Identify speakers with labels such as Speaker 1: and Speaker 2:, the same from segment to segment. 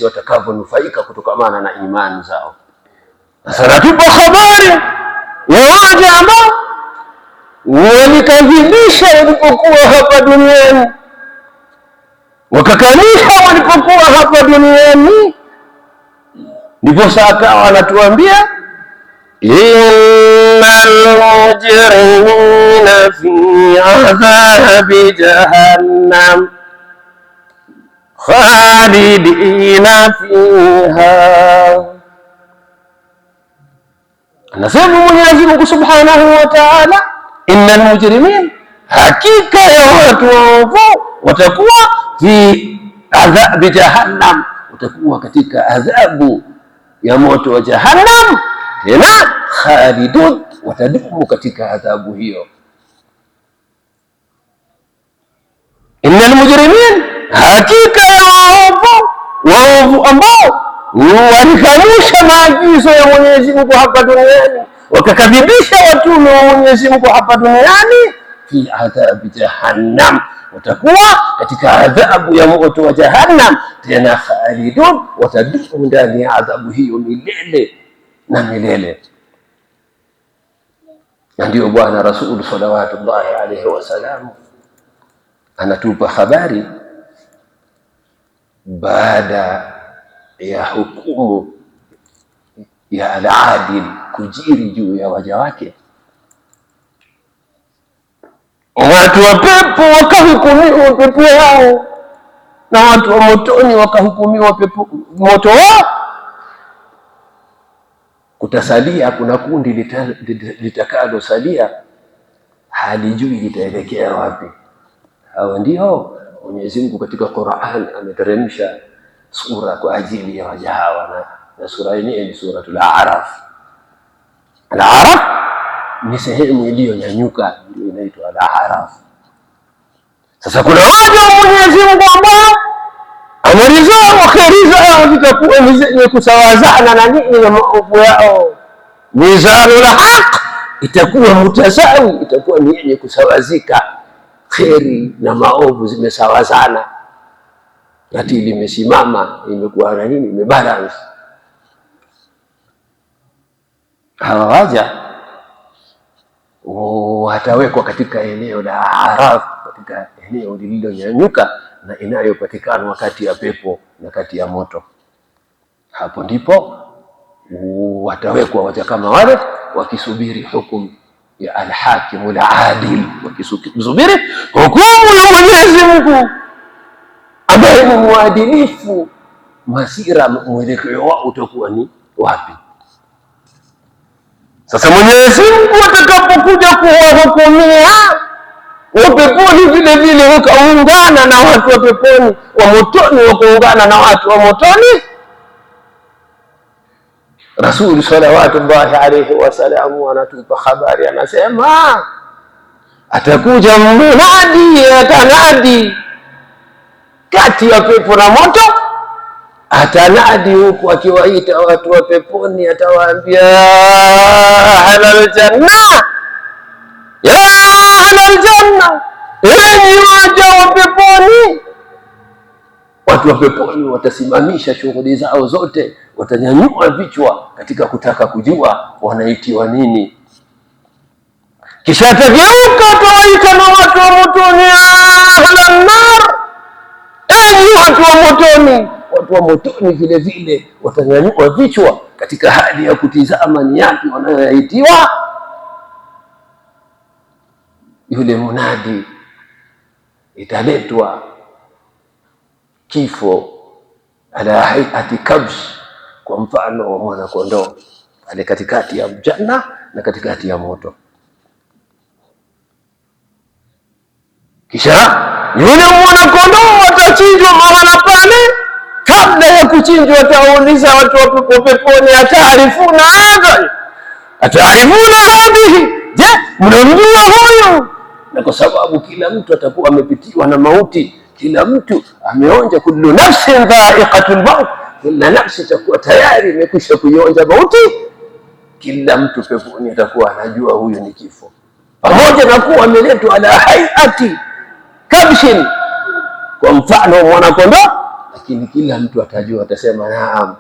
Speaker 1: watakavyonufaika kutokamana na imani zao. Sasa natupa habari ya waja ambao walikadhibisha walipokuwa hapa duniani, wakakanisha walipokuwa hapa duniani. Ndipo sasa akawa anatuambia innal mujrimina fi adhabi jahannam khalidina fiha. Anasema Mwenyezi Mungu Subhanahu wa Ta'ala, innal mujrimin, hakika ya watu waovu watakuwa fi adhabi jahannam, watakuwa katika adhabu ya moto wa jahannam, tena khalidun, watadumu katika adhabu hiyo. Innal mujrimin, hakika ya waovu ambao walikanusha maagizo ya Mwenyezi Mungu hapa duniani, wakakadhibisha watume wa Mwenyezi Mungu hapa duniani, fi adhabi jahannam, watakuwa katika adhabu ya moto wa jahannam, tena khalidun, watadumu ndani ya adhabu hiyo milele na milele. Na ndio Bwana Rasul salawatullahi alayhi wasallam anatupa habari baada ya hukumu ya al-adil kujiri juu ya waja wake. Watu wa pepo wakahukumiwa pepo yao, na watu wa motoni wakahukumiwa moto wao. Kutasalia, kuna kundi litakalosalia, halijui litaelekea wapi. Hawa ndio Mwenyezi Mungu katika Qur'an ameteremsha sura kwa ajili ya waja hawa, na sura yenyewe ni suratul A'raf. Al-A'raf ni sehemu iliyonyanyuka, ndio inaitwa Al-A'raf. Sasa kuna waja wa Mwenyezi Mungu ambao ameridhaa kheri zao zitakuwa ni kusawazana na nini na maovu yao. Mizanul haq itakuwa mutasawi, itakuwa ni yenye kusawazika, kheri na maovu zimesawazana, kati limesimama, imekuwa na nini, imebalance. Hawa waja watawekwa katika eneo la Araf, katika eneo lililonyanyuka na inayopatikana wakati ya pepo na kati ya moto. Hapo ndipo watawekwa waja kama wale, wakisubiri hukumu ya al-hakim al-adil, wakisubiri hukumu ya Mwenyezi Mungu ambaye ni mwadilifu. Masira, mwelekeo wao utakuwa ni wapi? Sasa Mwenyezi Mungu atakapokuja kuwahukumia wa peponi, vile vile wakaungana na watu wa peponi, wa motoni wakaungana na watu wa motoni. Rasul salawatullahi alayhi wasallam anatupa habari, anasema atakuja munadi, atanadi kati ya pepo na moto, atanadi huku akiwaita watu wa peponi, atawaambia ahlal janna, ya ahlal janna, enyi waja wa peponi. Watu wa peponi watasimamisha shughuli zao zote, watanyanyua vichwa katika kutaka kujua wanaitiwa nini. Kisha atageuka atawaita na watu wa motoni, ahlan nar, enyi watu wa motoni. Watu wa motoni vile vile watanyanyua vichwa katika hali ya kutizama ni yapi wanayoitiwa. Yule munadi, italetwa kifo ala hayati kabsh, kwa mfano wa mwana kondoo, pale katikati ya janna na katikati ya moto. Kisha yule mwana kondoo atachinjwa mahala pale. Kabla ya kuchinjwa atauliza watu wa peponi, ataarifuna hadha, ataarifuna hadhihi, je, mnamjua huyu? Na kwa sababu kila mtu atakuwa amepitiwa na mauti, kila mtu ameonja, kullu nafsin dha'iqatul maut, kila nafsi itakuwa tayari imekwisha kuionja mauti. Kila mtu peponi atakuwa anajua huyu ni kifo, pamoja na kuwa ameletwa ala hayati kabshin, kwa mfano mwana kondoo, lakini kila mtu atajua, atasema naam,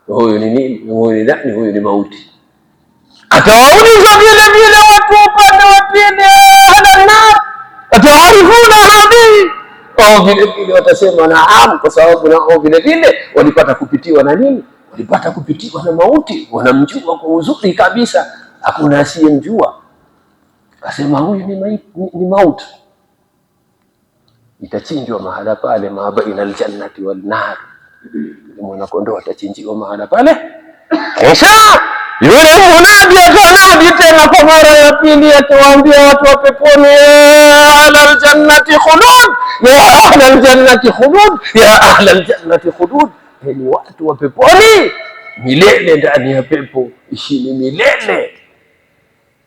Speaker 1: huyu ni nini, huyu ni nani, huyu ni mauti. Atawauliza vile vile watu upande wa pili, ahlan nar ataarifuna hadi, vile vile watasema naam, kwa sababu nao vile vile walipata kupitiwa na nini, walipata kupitiwa na mauti, wanamjua kwa uzuri kabisa, hakuna asiyemjua. Akasema huyu ni mauti. Itachinjwa mahala pale, ma baina aljannati wal nar, mwana kondoo atachinjiwa mahala pale. Kisha yule munadi atanadi tena kwa mara ya pili, atawaambia watu wa peponi, ya ahlal jannati khulud, ya ahlal jannati khulud, ya ahlal jannati khulud, ni watu wa peponi milele, ndani ya pepo ishini milele.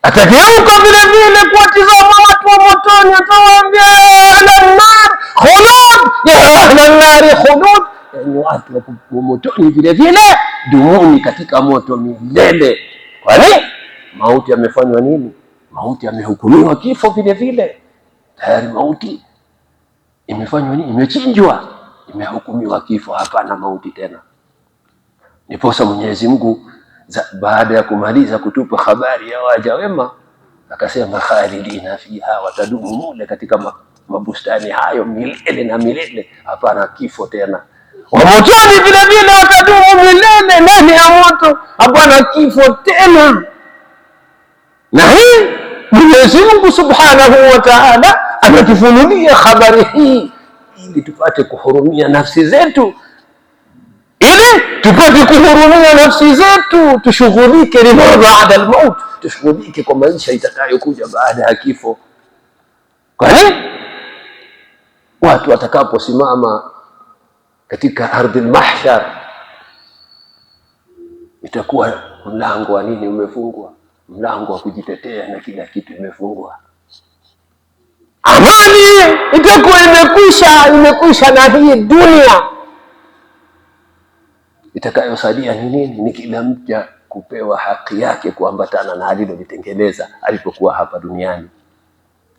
Speaker 1: Atageuka vile vile kuwatizama watu wa motoni, atawaambia ya ahlan nar khulud, ya ahlan nar khulud, ni watu wa motoni vile vile dumuni katika moto milele. Kwani mauti yamefanywa nini? Mauti yamehukumiwa kifo vile vile, tayari mauti imefanywa nini? Imechinjwa, imehukumiwa kifo, hapana mauti tena. Ndiposa Mwenyezi Mungu baada ya kumaliza kutupa habari ya waja wema akasema khalidina fiha, watadumu mule katika mabustani hayo milele na milele, hapana kifo tena. Wamotoni vile vile watadumu milele ndani ya moto, hapana kifo tena. Na hii Mwenyezi Mungu Subhanahu wa Ta'ala anatufunulia habari hii ili tupate kuhurumia nafsi zetu, tushughulike lima baada al-maut, tushughulike kwa maisha itakayokuja baada ya kifo. Kwani watu watakaposimama katika ardhi al-mahshar, itakuwa mlango wa nini umefungwa? Mlango wa kujitetea na kila kitu imefungwa. Amani itakuwa imekwisha na hii dunia. Itakayosalia ni nini? Ni kila mja kupewa haki yake kuambatana na alilolitengeneza alipokuwa hapa duniani.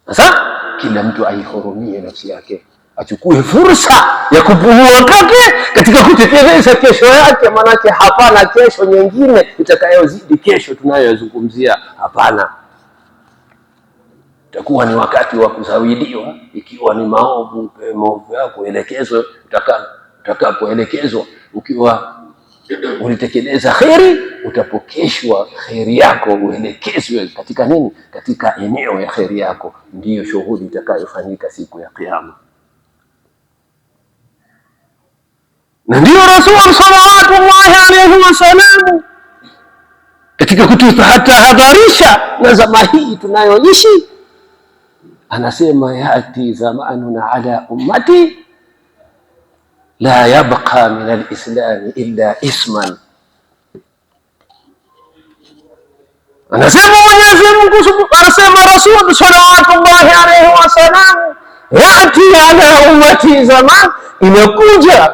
Speaker 1: Sasa kila mtu aihurumie nafsi yake, achukue fursa ya kupumua kwake katika kutekeleza kesho yake, manake hapana kesho nyingine itakayozidi kesho tunayozungumzia, hapana. Itakuwa ni wakati wa kuzawidiwa. Ikiwa ni maovu yako elekezwe, utakapoelekezwa. Ukiwa ulitekeleza kheri, utapokeshwa kheri yako, uelekezwe katika nini? Katika eneo ya kheri yako. Ndiyo shughuli itakayofanyika siku ya Kiyama. Na ndiyo Rasul sallallahu alayhi wasallam katika kututahadharisha na zama hii tunayoishi anasema, yati zamanun ala ummati la yabqa min al-islam illa isman. Anasema Mwenyezi Mungu, anasema Rasul sallallahu alayhi wasallam, yati ala ummati zaman, imekuja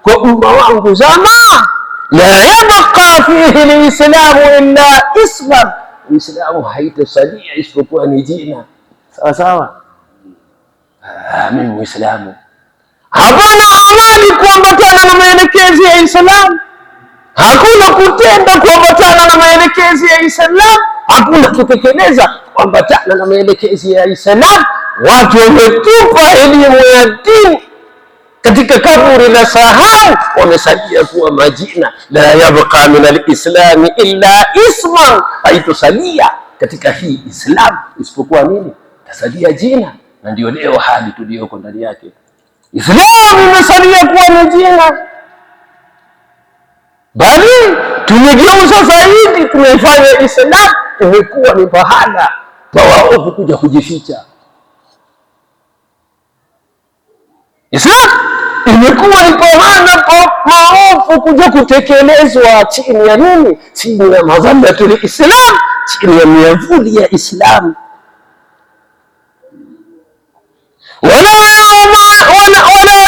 Speaker 1: kwa umma wangu zama, la yabqa fihi al-islamu illa isman, Uislamu haitasalia isipokuwa ni jina. Sawa sawa, mimi Muislamu. Hapana amali kuambatana na maelekezo ya Islam, hakuna kutenda kuambatana na maelekezo ya Islam, hakuna kutekeleza kuambatana na maelekezo ya Islam. Watu wametupa elimu ya dini katika kaburi la sahau, wamesalia kuwa majina. La yabqa min al-islam illa isman, haitosalia katika hii Islam isipokuwa nini? Tasalia jina. Na ndio leo hali tuliyoko ndani yake, Islam imesalia kuwa ni jina, bali tumegeuza zaidi, tumefanya Islam imekuwa ni pahala pa waovu kuja kujificha. Islam imekuwa ni pahala pa maovu kuja kutekelezwa chini ya nini? Chini ya madhallatul Islam, chini ya miavuli ya Islam. wala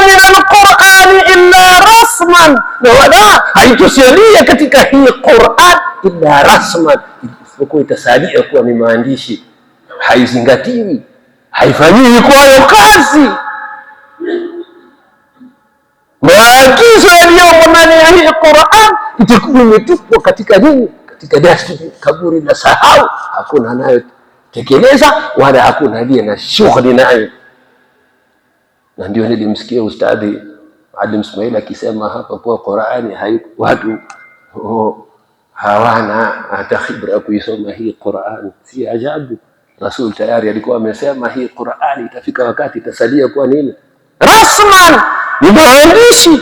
Speaker 1: min al-Qur'ani illa rasman, wala haitosalia katika hii Qur'an illa rasman, isipokuwa itasalia kuwa ni maandishi, haizingatiwi, haifanyiwi kwayo kazi. maagizo yaliyomo ndani ya hii Qur'an itakuwa imetupwa katika nini? Katika dustbin, kaburi la sahau. Hakuna anayotekeleza wala hakuna aliye na shughuli nayo. Na ndio nilimsikia Ustadhi Alim Ismail akisema hapa kwa Qur'ani watu hawana hata khibra kuisoma hii Qur'an. Si ajabu, Rasul tayari alikuwa amesema hii Qur'an itafika wakati itasalia kwa nini? Rasman, ni maandishi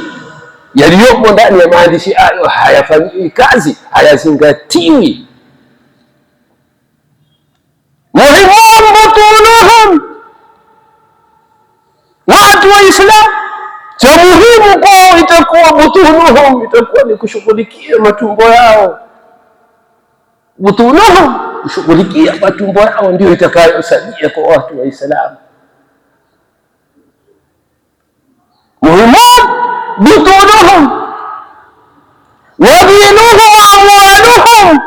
Speaker 1: yaliyopo ndani ya maandishi hayo hayafanyiwi kazi, hayazingatiwi. Muhimun butunuhum, watu wa Islam cha muhimu kwao itakuwa butunuhum, itakuwa ni kushughulikia matumbo yao. Butunuhum, kushughulikia matumbo yao ndio itakayosalia kwa watu wa Islam. Muhimun butunuhum wa dinuhum amwaluhum,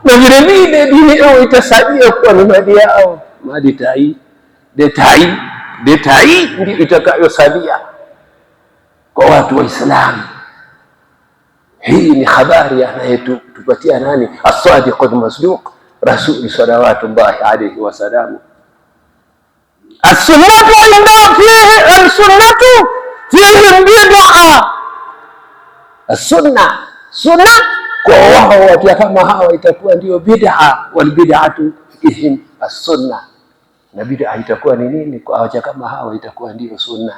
Speaker 1: na vile vile dini yao itasalia kuwa ni mali yao. Mali detai ndio itakayosalia kwa watu wa Islam. Hii ni habari anayetupatia nani? As-Sadiq al-Masduq, Rasul salawatullahi alayhi wa sallam. As-sunnatu inda fihi al-sunnatu fihi bid'a. As-sunna, sunna kwa wao watu kama hawa itakuwa ndio bid'a, wal bid'atu fihim as-sunna. Na bid'a itakuwa ni nini? Kwa watu kama hawa itakuwa ndio sunna.